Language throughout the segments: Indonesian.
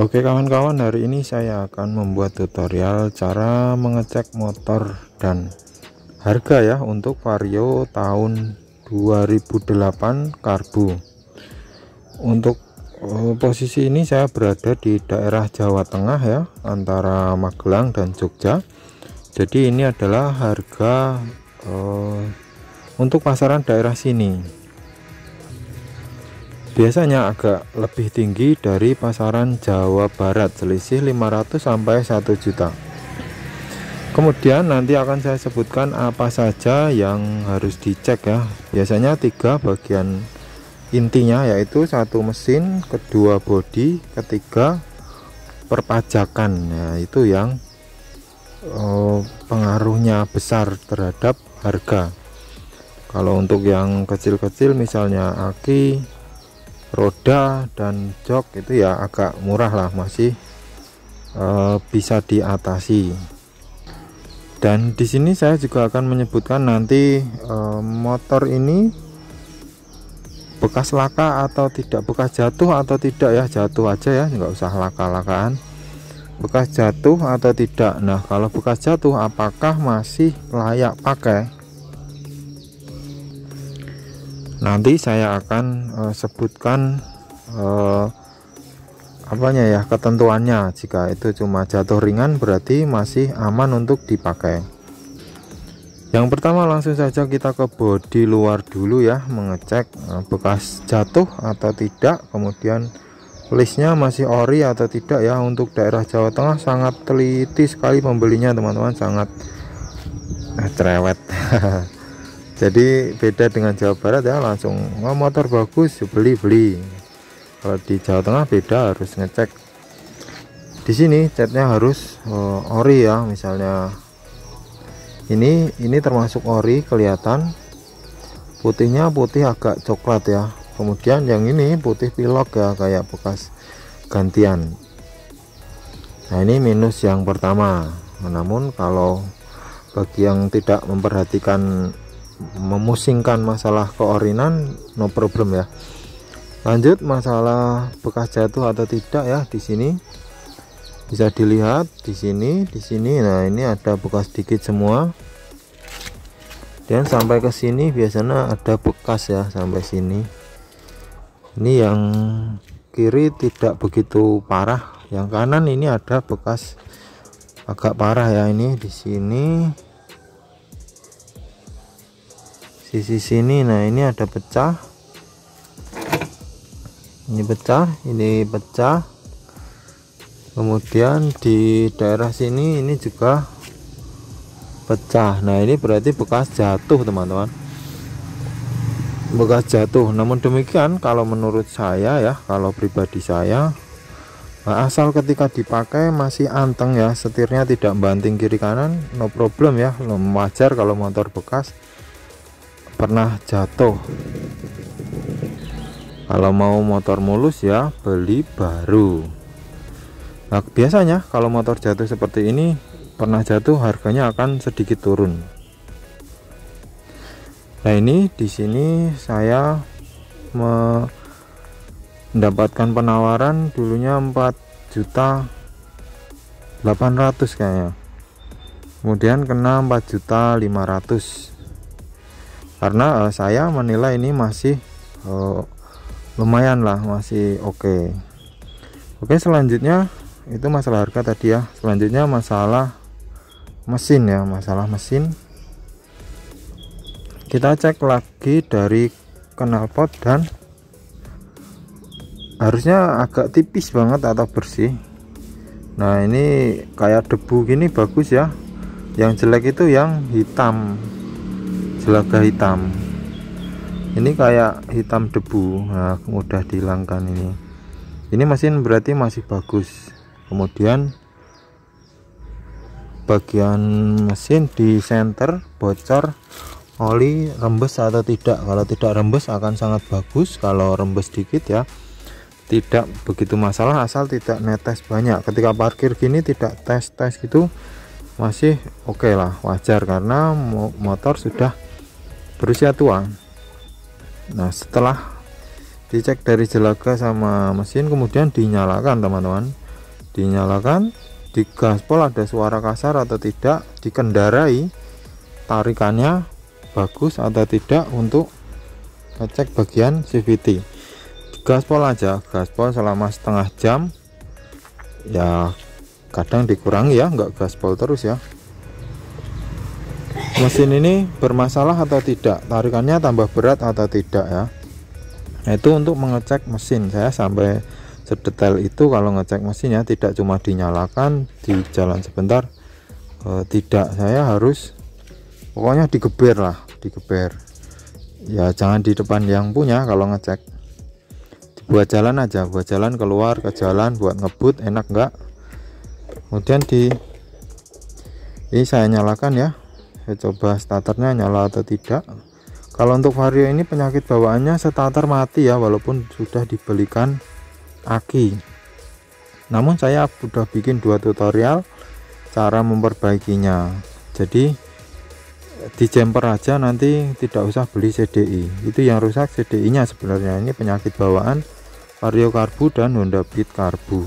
Oke kawan-kawan, hari ini saya akan membuat tutorial cara mengecek motor dan harga ya untuk Vario tahun 2008 karbu. Untuk posisi ini saya berada di daerah Jawa Tengah ya, antara Magelang dan Jogja. Jadi ini adalah harga untuk pasaran daerah sini. Biasanya agak lebih tinggi dari pasaran Jawa Barat, selisih 500 sampai 1 juta. Kemudian nanti akan saya sebutkan apa saja yang harus dicek ya. Biasanya 3 bagian intinya, yaitu 1 mesin, kedua bodi, ketiga perpajakan. Nah, itu yang pengaruhnya besar terhadap harga. Kalau untuk yang kecil-kecil misalnya aki, roda dan jok, itu ya agak murah lah, masih bisa diatasi. Dan di sini saya juga akan menyebutkan nanti motor ini bekas laka atau tidak, bekas jatuh atau tidak ya. Jatuh aja ya, nggak usah laka-lakaan, bekas jatuh atau tidak. Nah, kalau bekas jatuh apakah masih layak pakai? Nanti saya akan sebutkan apanya ya, ketentuannya. Jika itu cuma jatuh ringan berarti masih aman untuk dipakai. Yang pertama langsung saja kita ke bodi luar dulu ya, mengecek bekas jatuh atau tidak, kemudian listnya masih ori atau tidak ya. Untuk daerah Jawa Tengah sangat teliti sekali pembelinya teman-teman, sangat cerewet. Jadi beda dengan Jawa Barat ya, langsung motor bagus beli. Kalau di Jawa Tengah beda, harus ngecek. Di sini catnya harus ori ya. Misalnya ini termasuk ori, kelihatan putihnya, putih agak coklat ya. Kemudian yang ini putih pilok ya, kayak bekas gantian. Nah, ini minus yang pertama. Namun kalau bagi yang tidak memperhatikan, memusingkan masalah keorinan, no problem ya. Lanjut masalah bekas jatuh atau tidak ya. Di sini bisa dilihat, di sini. Nah, ini ada bekas dikit semua. Dan sampai ke sini biasanya ada bekas ya, sampai sini. Ini yang kiri tidak begitu parah, yang kanan ini ada bekas agak parah ya. Ini di sini, sisi sini. Nah, ini ada pecah, ini pecah. Kemudian di daerah sini ini juga pecah. Nah, ini berarti bekas jatuh teman-teman, bekas jatuh. Namun demikian, kalau menurut saya ya, kalau pribadi saya, asal ketika dipakai masih anteng ya, setirnya tidak banting kiri kanan, no problem ya. Wajar kalau motor bekas pernah jatuh. Kalau mau motor mulus ya beli baru. Nah, biasanya kalau motor jatuh seperti ini, pernah jatuh, harganya akan sedikit turun. Nah, ini di sini saya mendapatkan penawaran dulunya 4.800.000 kayaknya. Kemudian kena 4.500.000. Karena saya menilai ini masih lumayan lah, masih oke. Selanjutnya itu masalah harga tadi ya. Selanjutnya masalah mesin ya, masalah mesin. Kita cek lagi dari knalpot, dan harusnya agak tipis banget atau bersih. Nah, ini kayak debu gini bagus ya. Yang jelek itu yang hitam, jelaga hitam. Ini kayak hitam debu. Nah, mudah dihilangkan ini. Ini mesin berarti masih bagus. Kemudian bagian mesin di senter bocor, oli rembes atau tidak. Kalau tidak rembes akan sangat bagus. Kalau rembes dikit ya tidak begitu masalah, asal tidak netes banyak. Ketika parkir gini tidak tes gitu, masih oke lah, wajar, karena motor sudah berusia tua. Nah, setelah dicek dari jelaga sama mesin, kemudian dinyalakan teman-teman. dinyalakan, di gaspol ada suara kasar atau tidak, dikendarai tarikannya bagus atau tidak untuk ngecek bagian CVT. Gaspol aja, gaspol selama setengah jam ya, kadang dikurangi ya, nggak gaspol terus ya. Mesin ini bermasalah atau tidak, tarikannya tambah berat atau tidak ya. Nah, itu untuk mengecek mesin, saya sampai sedetail itu kalau ngecek mesinnya, tidak cuma dinyalakan di jalan sebentar, tidak, saya harus pokoknya digeber lah, digeber ya, jangan di depan yang punya. Kalau ngecek buat jalan aja, buat jalan, keluar ke jalan buat ngebut enak enggak. Kemudian ini saya nyalakan ya, saya coba starternya nyala atau tidak. Kalau untuk Vario ini penyakit bawaannya starter mati ya, walaupun sudah dibelikan aki. Namun saya sudah bikin 2 tutorial cara memperbaikinya, jadi di jumper aja, nanti tidak usah beli CDI. Itu yang rusak CDI nya sebenarnya, ini penyakit bawaan Vario karbu dan Honda Beat karbu.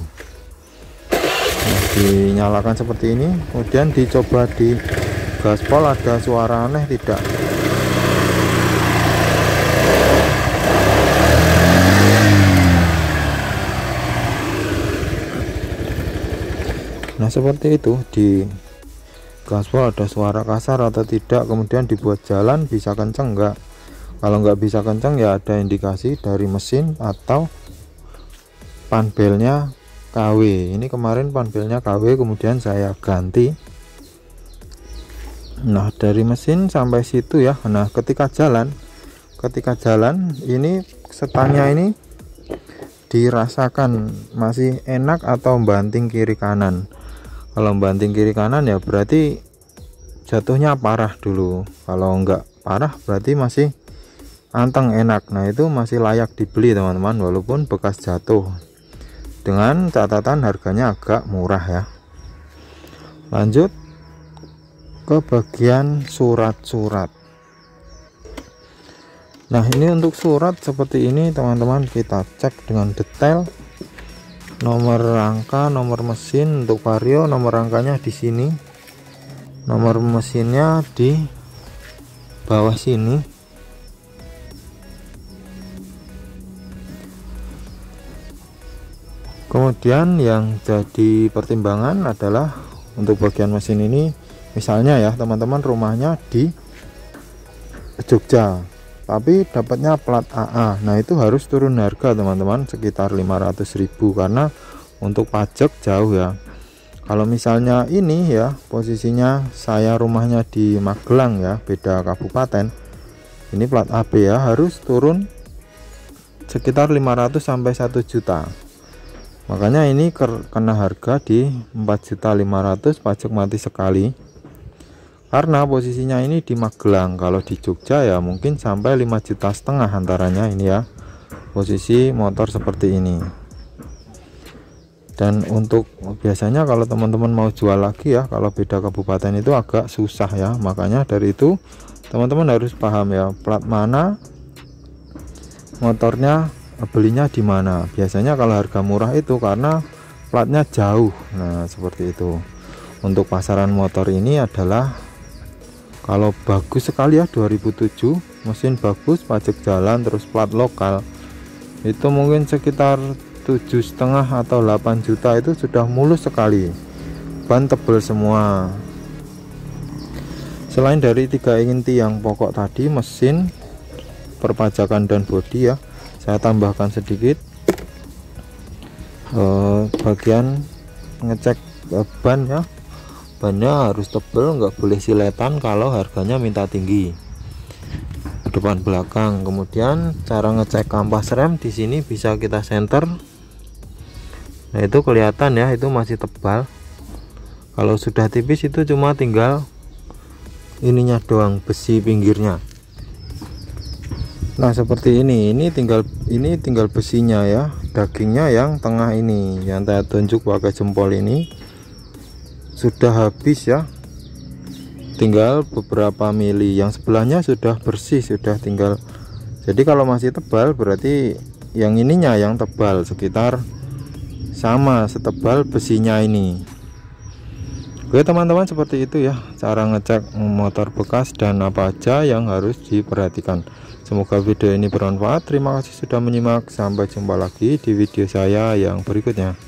Nah, dinyalakan seperti ini, kemudian dicoba di gaspol, ada suara aneh tidak. Nah seperti itu, di gaspol ada suara kasar atau tidak, kemudian dibuat jalan bisa kenceng enggak. Kalau nggak bisa kenceng ya ada indikasi dari mesin atau panbelnya KW. Ini kemarin panbelnya KW, kemudian saya ganti. Nah dari mesin sampai situ ya. Nah ketika jalan ini setannya ini dirasakan masih enak atau banting kiri kanan. Kalau banting kiri kanan ya berarti jatuhnya parah dulu, kalau enggak parah berarti masih anteng enak. Nah itu masih layak dibeli teman-teman, walaupun bekas jatuh, dengan catatan harganya agak murah ya. Lanjut ke bagian surat-surat. Nah ini untuk surat seperti ini teman-teman, kita cek dengan detail. Nomor rangka, nomor mesin untuk Vario, nomor rangkanya di sini, nomor mesinnya di bawah sini. Kemudian yang jadi pertimbangan adalah untuk bagian mesin ini, misalnya ya teman-teman rumahnya di Jogja tapi dapatnya plat AA, nah itu harus turun harga teman-teman, sekitar 500.000, karena untuk pajak jauh ya. Kalau misalnya ini ya posisinya saya rumahnya di Magelang ya, beda kabupaten, ini plat AB ya, harus turun sekitar 500 sampai 1 juta. Makanya ini kena harga di 4.500.000, pajak mati sekali. Karena posisinya ini di Magelang, kalau di Jogja ya mungkin sampai 5,5 juta antaranya ini ya, posisi motor seperti ini. Dan untuk biasanya kalau teman-teman mau jual lagi ya, kalau beda kabupaten itu agak susah ya. Makanya dari itu teman-teman harus paham ya, plat mana motornya, belinya di mana. Biasanya kalau harga murah itu karena platnya jauh. Nah seperti itu. Untuk pasaran motor ini adalah kalau bagus sekali ya 2007, mesin bagus, pajak jalan, terus plat lokal, itu mungkin sekitar 7,5 atau 8 juta, itu sudah mulus sekali, ban tebel semua. Selain dari 3 inti yang pokok tadi, mesin, perpajakan dan bodi ya, saya tambahkan sedikit bagian ngecek ban ya. Bannya harus tebal, nggak boleh siletan kalau harganya minta tinggi, depan belakang. Kemudian cara ngecek kampas rem di sini bisa kita senter. Nah itu kelihatan ya, itu masih tebal. Kalau sudah tipis itu cuma tinggal ininya doang, besi pinggirnya. Nah seperti ini tinggal besinya ya, dagingnya yang tengah ini, yang saya tunjuk pakai jempol ini sudah habis ya, tinggal beberapa mili. Yang sebelahnya sudah bersih, sudah tinggal. Jadi kalau masih tebal berarti yang ininya yang tebal, sekitar sama setebal besinya ini. Oke teman-teman, seperti itu ya cara ngecek motor bekas dan apa aja yang harus diperhatikan. Semoga video ini bermanfaat. Terima kasih sudah menyimak, sampai jumpa lagi di video saya yang berikutnya.